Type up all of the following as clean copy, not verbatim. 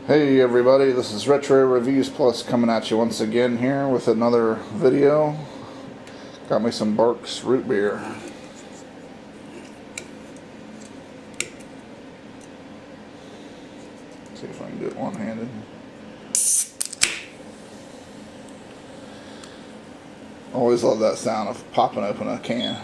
Hey everybody, this is Retro Reviews Plus coming at you once again here with another video. Got me some Barq's root beer. See if I can do it one-handed. Always love that sound of popping open a can.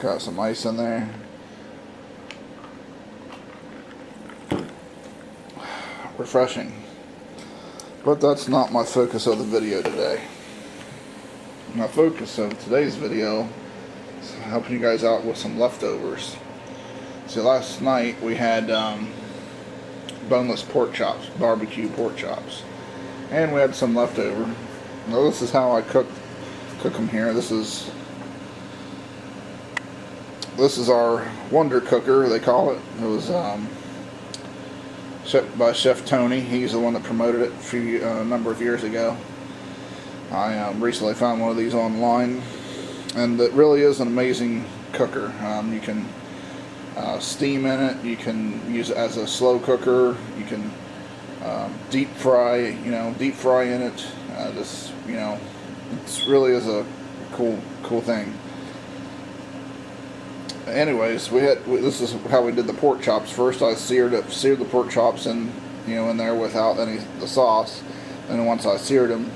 Got some ice in there. Refreshing. But that's not my focus of the video today. My focus of today's video is helping you guys out with some leftovers. See, last night we had boneless pork chops, barbecue pork chops, and we had some leftover. Now this is how I cook them here. This is our Wonder Cooker, they call it. It was by Chef Tony. He's the one that promoted it a number of years ago. I recently found one of these online, and it really is an amazing cooker. You can steam in it. You can use it as a slow cooker. You can deep fry in it. It really is a cool thing. Anyways, this is how we did the pork chops. First, I seared the pork chops in there without the sauce, and then once I seared them,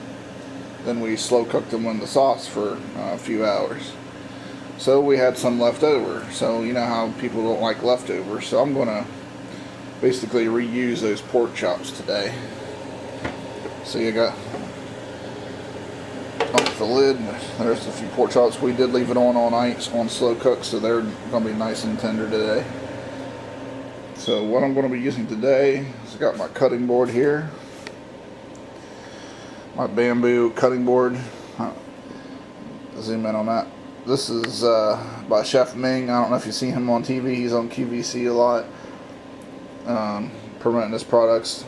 then we slow cooked them in the sauce for a few hours. So we had some left over. So you know how people don't like leftovers. So I'm gonna basically reuse those pork chops today. So you got off the lid. There's a few pork chops. We did leave it on all night on slow cook, so they're going to be nice and tender today. So what I'm going to be using today is I got my cutting board here, my bamboo cutting board. Zoom in on that. This is by Chef Ming. I don't know if you see him on TV. He's on QVC a lot, promoting his products.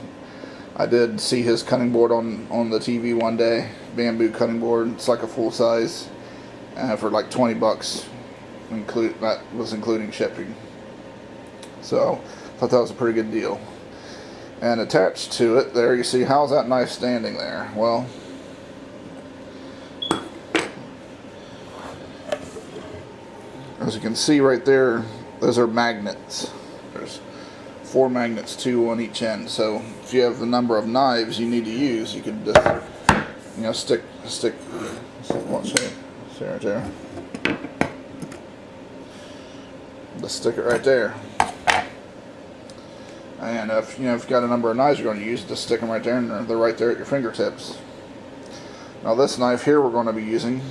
I did see his cutting board on the TV one day. Bamboo cutting board. It's like a full size, for like $20. That was including shipping. So I thought that was a pretty good deal. And attached to it, there you see, how's that knife standing there? Well, as you can see right there, those are magnets. There's 4 magnets, 2 on each end. So if you have the number of knives you need to use, you can just stick watch it, see right there. Just stick it right there. And if you've got a number of knives you're going to use, just stick them right there, and they're right there at your fingertips. Now this knife here we're going to be using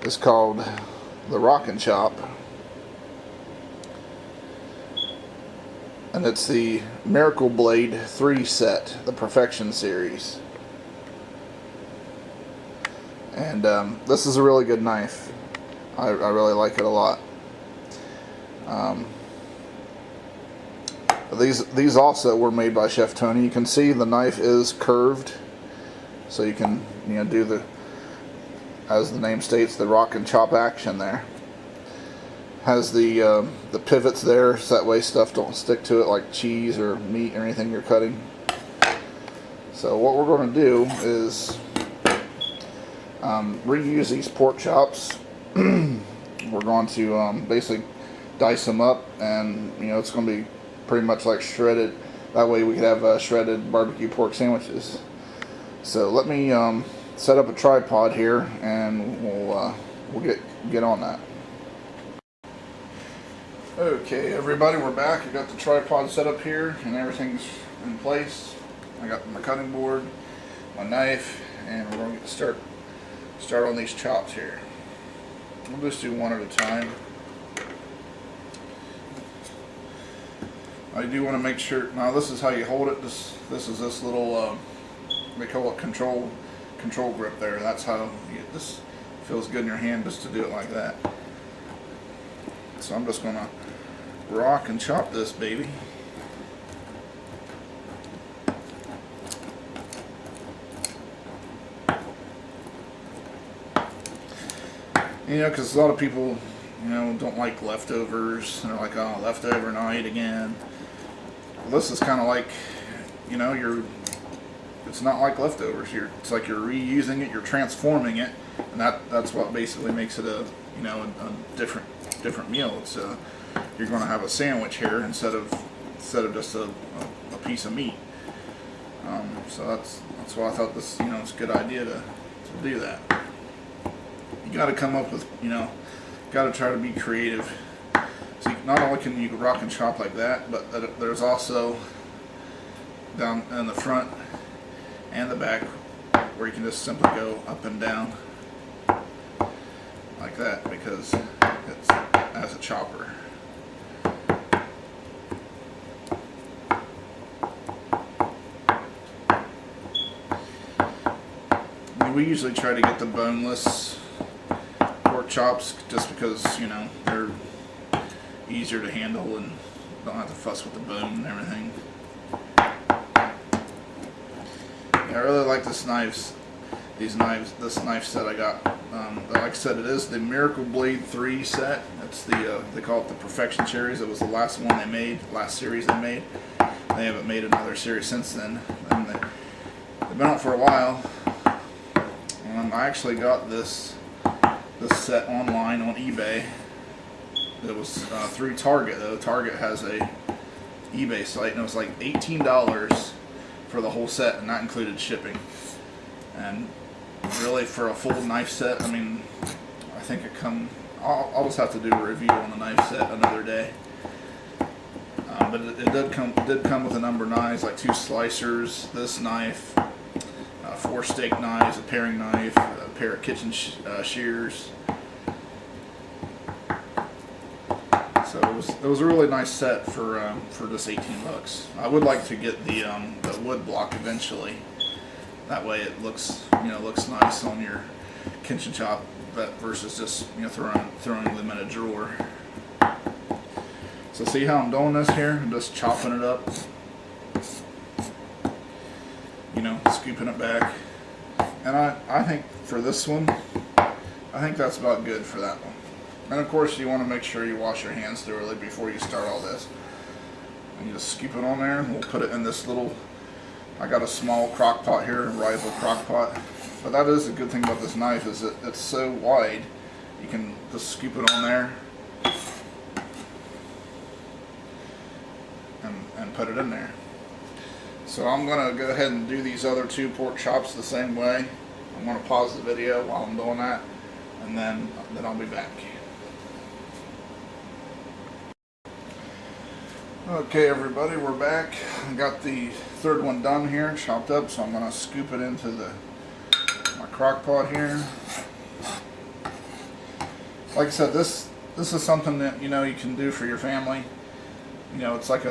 is called the Rock and Chop. And it's the Miracle Blade 3 set, the Perfection series. And this is a really good knife. I really like it a lot. These also were made by Chef Tony. You can see the knife is curved, so you can do the, as the name states, the rock and chop action there. Has the pivots there, so that way stuff don't stick to it like cheese or meat or anything you're cutting. So what we're going to do is reuse these pork chops. We're going to basically dice them up, and it's going to be pretty much like shredded. That way we could have shredded barbecue pork sandwiches. So let me set up a tripod here, and we'll get on that. Okay, everybody, we're back. I got the tripod set up here, and everything's in place. I got my cutting board, my knife, and we're going to get start on these chops here. We'll just do one at a time. I do want to make sure. Now this is how you hold it. This is this little they call it control grip there. That's how this feels good in your hand, just to do it like that. So I'm just gonna rock and chop this baby. You know, because a lot of people, you know, don't like leftovers, and they're like, oh, leftover night again. Well, this is kind of like, you know, it's not like leftovers. It's like you're reusing it, you're transforming it, and that's what basically makes it a, you know, a different meal. It's you're going to have a sandwich here instead of just a piece of meat. So that's why I thought this, you know, it's a good idea to do that. You got to come up with, you know, got to try to be creative. So not only can you rock and chop like that, but there's also down in the front and the back where you can just simply go up and down like that, because it's as a chopper. I mean, we usually try to get the boneless pork chops just because, you know, they're easier to handle and don't have to fuss with the bone and everything. Yeah, I really like this this knife set I got. Like I said, it is the Miracle Blade 3 set. That's the they call it the Perfection series. It was the last one they made, last series they made. They haven't made another series since then. And they've been out for a while. I actually got this set online on eBay. It was through Target though. Target has a eBay site, and it was like $18 for the whole set, and that included shipping. And really, for a full knife set, I mean, I think I'll just have to do a review on the knife set another day. But it did come with a number of knives, like 2 slicers, this knife, 4 steak knives, a paring knife, a pair of kitchen shears. So it was a really nice set for just $18. I would like to get the wood block eventually. That way it looks nice on your kitchen chop, versus just, you know, throwing them in a drawer. So see how I'm doing this here? I'm just chopping it up. You know, scooping it back. And I think for this one, I think that's about good for that one. And of course, you want to make sure you wash your hands thoroughly before you start all this. And you just scoop it on there, and we'll put it in this little, I got a small crock pot here, a rival crock pot. But that is a good thing about this knife, is that it's so wide, you can just scoop it on there and put it in there. So I'm going to go ahead and do these other 2 pork chops the same way. I'm going to pause the video while I'm doing that, and then I'll be back. Okay, everybody, we're back. I got the 3rd one done here, chopped up, so I'm going to scoop it into my crock pot here. Like I said, this is something that, you know, you can do for your family. You know, it's like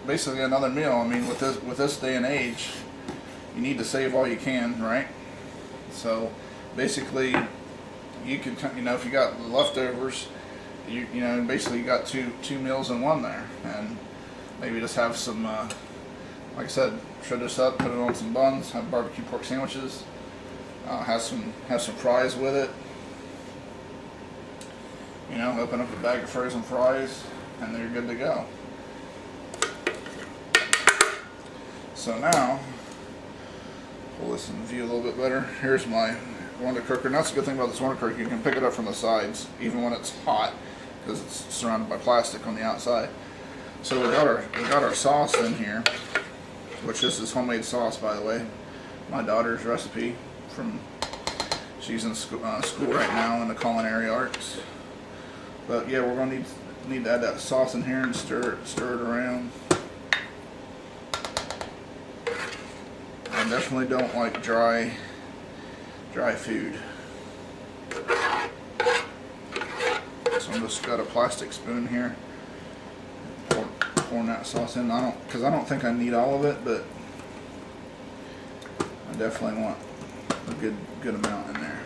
basically another meal. I mean, with this day and age, you need to save all you can, right? So basically, you can, you know, if you got leftovers, you know, basically you got two meals in one there. And maybe just have some, like I said, shred this up, put it on some buns, have barbecue pork sandwiches, have some fries with it. You know, open up a bag of frozen fries, and they're good to go. So now, pull this in view a little bit better. Here's my Wonder Cooker. And that's the good thing about this Wonder Cooker, you can pick it up from the sides, even when it's hot, because it's surrounded by plastic on the outside. So we got our sauce in here, which this is homemade sauce, by the way. My daughter's recipe she's in school right now in the culinary arts. But yeah, we're gonna need to add that sauce in here and stir it around. I definitely don't like dry food. So I'm just got a plastic spoon here. Pouring that sauce in. Because I don't think I need all of it, but I definitely want a good amount in there.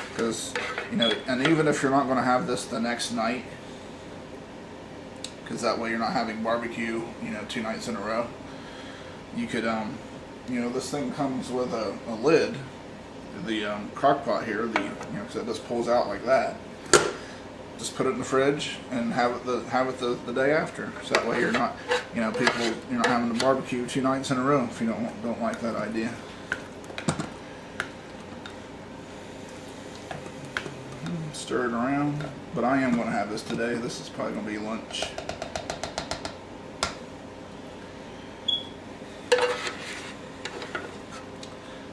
Because, you know, and even if you're not going to have this the next night, because that way you're not having barbecue, 2 nights in a row. You could, this thing comes with a lid, the crock pot here, because it just pulls out like that. Just put it in the fridge and have it the day after. So that way you're not, you're not having to barbecue 2 nights in a row if you don't like that idea. Stir it around, but I am going to have this today. This is probably going to be lunch.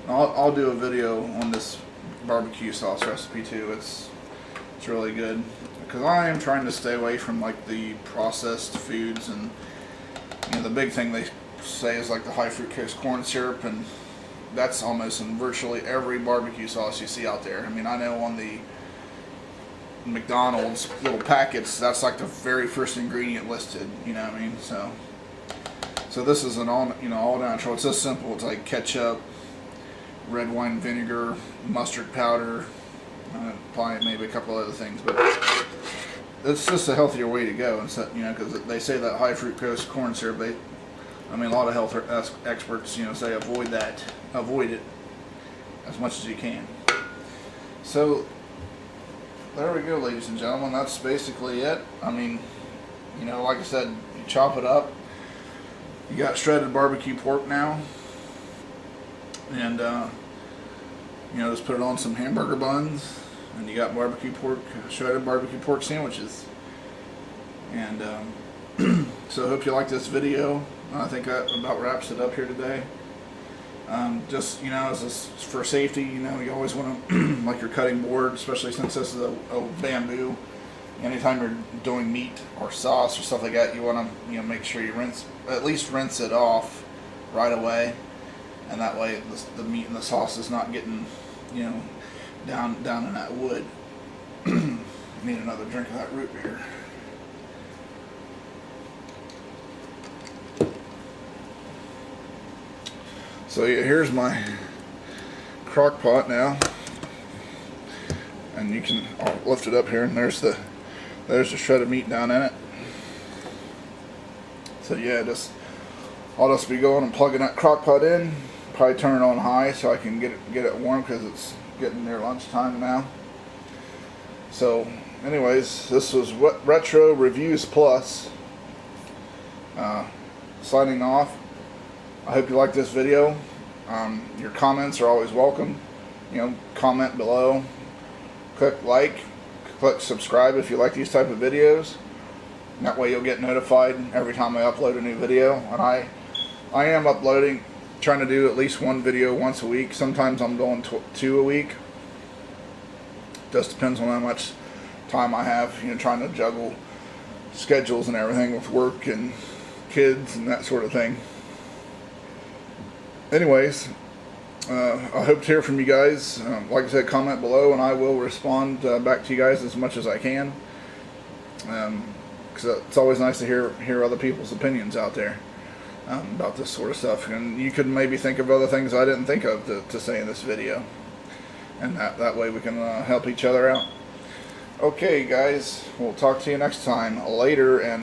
I'll do a video on this barbecue sauce recipe too. It's really good because I am trying to stay away from like the processed foods, and the big thing they say is like the high fructose corn syrup, and that's almost in virtually every barbecue sauce you see out there. I mean, I know on the McDonald's little packets, that's like the very first ingredient listed. You know what I mean? So this is an all natural. It's just simple. It's like ketchup, red wine vinegar, mustard powder, probably maybe a couple other things, but it's just a healthier way to go. Instead, because they say that high fructose corn syrup, a lot of health experts, say avoid it as much as you can. So there we go, ladies and gentlemen. That's basically it. Like I said, you chop it up. You got shredded barbecue pork now, and just put it on some hamburger buns, and you got shredded barbecue pork sandwiches. And so I hope you like this video. I think that about wraps it up here today. Just as for safety, you always want to like your cutting board, especially since this is a bamboo. Anytime you're doing meat or sauce or stuff like that, you want to make sure you at least rinse it off right away, and that way the meat and the sauce is not getting down in that wood. Need another drink of that root beer. So here's my crock pot now, and I'll lift it up here, and there's the shredded meat down in it. So yeah, I'll just be going and plugging that crock pot in. Probably turn it on high so I can get it warm, because it's getting near lunchtime now. So anyways, this was Retro Reviews Plus, signing off. I hope you like this video. Your comments are always welcome. Comment below, click like, click subscribe if you like these type of videos. That way you'll get notified every time I upload a new video. And I am trying to do at least one video once a week. Sometimes I'm doing 2 a week. Just depends on how much time I have, trying to juggle schedules and everything with work and kids and that sort of thing. Anyways, I hope to hear from you guys. Like I said, comment below and I will respond back to you guys as much as I can. Because it's always nice to hear other people's opinions out there about this sort of stuff. And you could maybe think of other things I didn't think of to say in this video. And that way we can help each other out. Okay, guys, we'll talk to you next time. Later. And